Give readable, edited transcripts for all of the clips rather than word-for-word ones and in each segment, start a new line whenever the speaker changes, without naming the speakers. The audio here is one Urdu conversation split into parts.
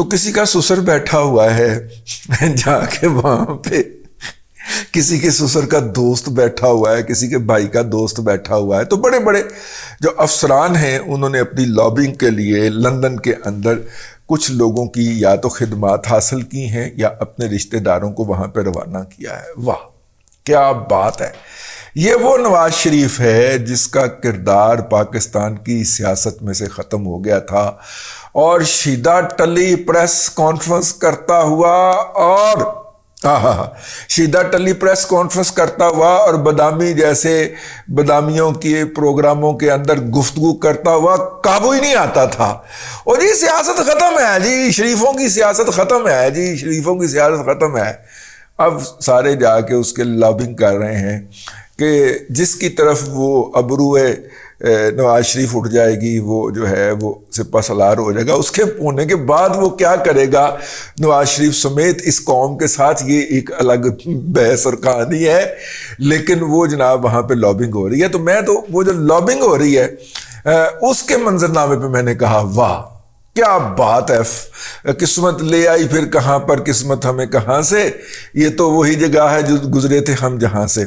تو کسی کا سسر بیٹھا ہوا ہے جا کے وہاں پہ، کسی کے سسر کا دوست بیٹھا ہوا ہے، کسی کے بھائی کا دوست بیٹھا ہوا ہے، تو بڑے بڑے جو افسران ہیں انہوں نے اپنی لابنگ کے لیے لندن کے اندر کچھ لوگوں کی یا تو خدمات حاصل کی ہیں یا اپنے رشتہ داروں کو وہاں پہ روانہ کیا ہے۔ واہ کیا بات ہے! یہ وہ نواز شریف ہے جس کا کردار پاکستان کی سیاست میں سے ختم ہو گیا تھا، اور شیدہ ٹلی پریس کانفرنس کرتا ہوا اور شیدہ ٹلی پریس کانفرنس کرتا ہوا اور بادامی جیسے بادامیوں کے پروگراموں کے اندر گفتگو کرتا ہوا قابو ہی نہیں آتا تھا۔ اور جی سیاست ختم ہے، جی شریفوں کی سیاست ختم ہے، جی شریفوں کی سیاست ختم ہے۔ اب سارے جا کے اس کے لابنگ کر رہے ہیں کہ جس کی طرف وہ ابروئے نواز شریف اٹھ جائے گی وہ جو ہے وہ سپہ سالار ہو جائے گا۔ اس کے ہونے کے بعد وہ کیا کرے گا نواز شریف سمیت اس قوم کے ساتھ، یہ ایک الگ بحث اور کہانی ہے، لیکن وہ جناب وہاں پہ لابنگ ہو رہی ہے۔ تو وہ جو لابنگ ہو رہی ہے اس کے منظرنامے پہ میں نے کہا واہ کیا بات ہے، قسمت لے آئی پھر کہاں پر قسمت ہمیں کہاں سے، یہ تو وہی جگہ ہے جو گزرے تھے ہم جہاں سے۔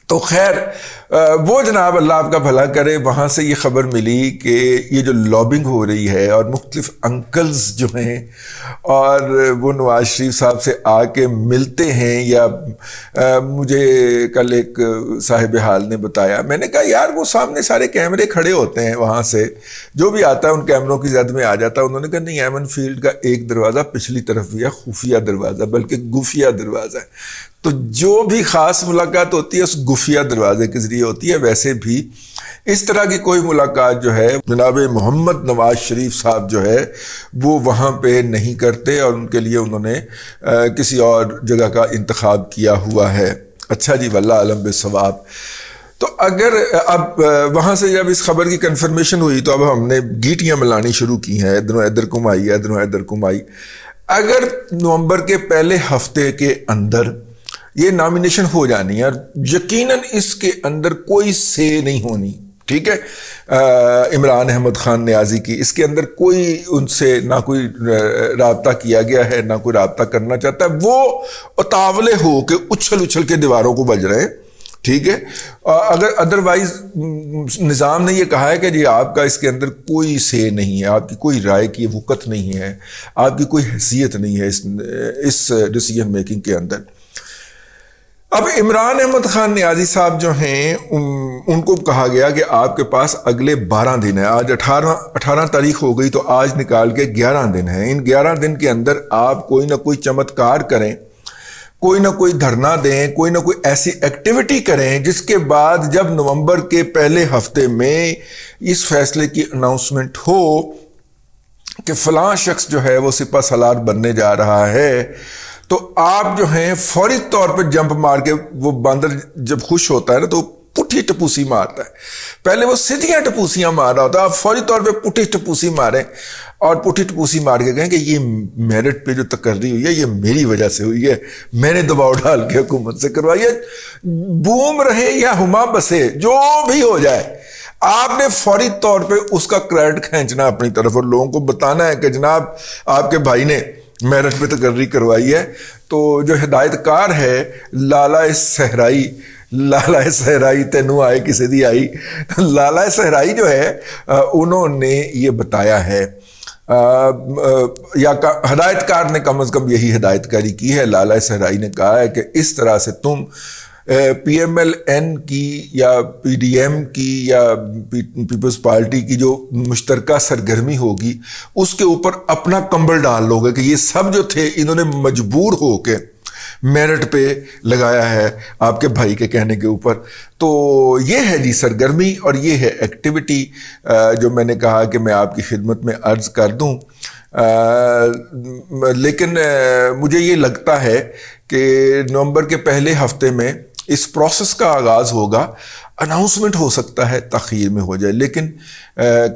تو خیر وہ جناب اللہ آپ کا بھلا کرے، وہاں سے یہ خبر ملی کہ یہ جو لابنگ ہو رہی ہے اور مختلف انکلز جو ہیں اور وہ نواز شریف صاحب سے آ کے ملتے ہیں، یا مجھے کل ایک صاحب حال نے بتایا، میں نے کہا یار وہ سامنے سارے کیمرے کھڑے ہوتے ہیں، وہاں سے جو بھی آتا ہے ان کیمروں کی زد میں آ جاتا ہے۔ انہوں نے کہا نہیں، ایمن فیلڈ کا ایک دروازہ پچھلی طرف بھی ہے، خفیہ دروازہ، بلکہ گفیہ دروازہ ہے، تو جو بھی خاص ملاقات ہوتی ہے اس گفیہ دروازے کے ذریعے ہوتی ہے۔ ویسے بھی اس طرح کی کوئی ملاقات جو ہے جناب محمد نواز شریف صاحب جو ہے وہ وہاں پہ نہیں کرتے، اور ان کے لیے انہوں نے کسی اور جگہ کا انتخاب کیا ہوا ہے۔ اچھا جی، واللہ علم بالصواب۔ تو اگر اب وہاں سے جب اس خبر کی کنفرمیشن ہوئی تو اب ہم نے گیٹیاں ملانی شروع کی ہیں، ادھروں ادھر کمائی، ادھروں ادھر کمائی۔ اگر نومبر کے پہلے ہفتے کے اندر یہ نامینیشن ہو جانی ہے، اور یقیناً اس کے اندر کوئی سے نہیں ہونی، ٹھیک ہے، عمران احمد خان نیازی کی، اس کے اندر کوئی ان سے نہ کوئی رابطہ کیا گیا ہے، نہ کوئی رابطہ کرنا چاہتا ہے، وہ اتاولے ہو کے اچھل اچھل کے دیواروں کو بج رہے ہیں، ٹھیک ہے۔ اگر ادروائز نظام نے یہ کہا ہے کہ جی آپ کا اس کے اندر کوئی سے نہیں ہے، آپ کی کوئی رائے کی وقت نہیں ہے، آپ کی کوئی حیثیت نہیں ہے اس ڈیسیجن میکنگ کے اندر۔ اب عمران احمد خان نیازی صاحب جو ہیں ان کو کہا گیا کہ آپ کے پاس اگلے 12 دن ہیں، آج 18 تاریخ ہو گئی، تو آج نکال کے 11 دن ہیں، ان 11 دن کے اندر آپ کوئی نہ کوئی چمتکار کریں، کوئی نہ کوئی دھرنا دیں، کوئی نہ کوئی ایسی ایکٹیویٹی کریں جس کے بعد جب نومبر کے پہلے ہفتے میں اس فیصلے کی اناؤنسمنٹ ہو کہ فلاں شخص جو ہے وہ سپہ سالار بننے جا رہا ہے، تو آپ جو ہیں فوری طور پہ جمپ مار کے، وہ باندر جب خوش ہوتا ہے نا تو پٹھی ٹپوسی مارتا ہے، پہلے وہ سیدھیاں ٹپوسیاں مار رہا ہوتا ہے، آپ فوری طور پہ پٹھی ٹپوسی ماریں اور پٹھی ٹپوسی مار کے کہیں کہ یہ میرٹ پہ جو تقرری ہوئی ہے یہ میری وجہ سے ہوئی ہے، میں نے دباؤ ڈال کے حکومت سے کروائی ہے، بوم رہے یا ہما بسے جو بھی ہو جائے، آپ نے فوری طور پہ اس کا کریڈٹ کھینچنا اپنی طرف اور لوگوں کو بتانا ہے کہ جناب آپ کے بھائی نے میرٹ پہ تقرری کروائی ہے۔ تو جو ہدایت کار ہے لالہ صحرائی تینوں آئے کسی دی آئی، لالہ صحرائی جو ہے انہوں نے یہ بتایا ہے، یا ہدایت کار نے کم از کم یہی ہدایت کاری کی ہے، لالہ صحرائی نے کہا ہے کہ اس طرح سے تم پی ایم ایل این کی یا پی ڈی ایم کی یا پیپلز پارٹی کی جو مشترکہ سرگرمی ہوگی اس کے اوپر اپنا کمبل ڈال لو گے کہ یہ سب جو تھے انہوں نے مجبور ہو کے میرٹ پہ لگایا ہے آپ کے بھائی کے کہنے کے اوپر۔ تو یہ ہے جی سرگرمی اور یہ ہے ایکٹیویٹی جو میں نے کہا کہ میں آپ کی خدمت میں عرض کر دوں، لیکن مجھے یہ لگتا ہے کہ نومبر کے پہلے ہفتے میں اس پروسیس کا آغاز ہوگا، اناؤنسمنٹ ہو سکتا ہے تاخیر میں ہو جائے، لیکن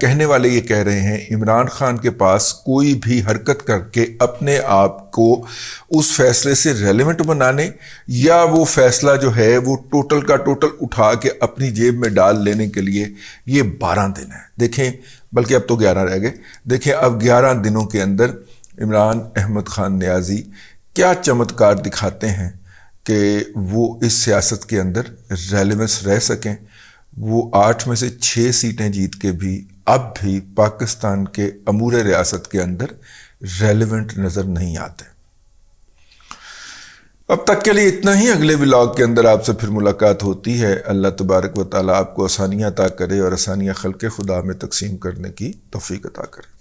کہنے والے یہ کہہ رہے ہیں عمران خان کے پاس کوئی بھی حرکت کر کے اپنے آپ کو اس فیصلے سے ریلیونٹ بنانے یا وہ فیصلہ جو ہے وہ ٹوٹل کا ٹوٹل اٹھا کے اپنی جیب میں ڈال لینے کے لیے یہ 12 دن ہے۔ دیکھیں، بلکہ اب تو 11 رہ گئے، دیکھیں اب 11 دنوں کے اندر عمران احمد خان نیازی کیا چمتکار دکھاتے ہیں کہ وہ اس سیاست کے اندر ریلیونس رہ سکیں۔ وہ 8 میں سے 6 سیٹیں جیت کے بھی اب بھی پاکستان کے امور ریاست کے اندر ریلیونٹ نظر نہیں آتے۔ اب تک کے لیے اتنا ہی، اگلے ولاگ کے اندر آپ سے پھر ملاقات ہوتی ہے۔ اللہ تبارک و تعالیٰ آپ کو آسانیاں عطا کرے اور آسانیاں خلق خدا میں تقسیم کرنے کی توفیق عطا کرے۔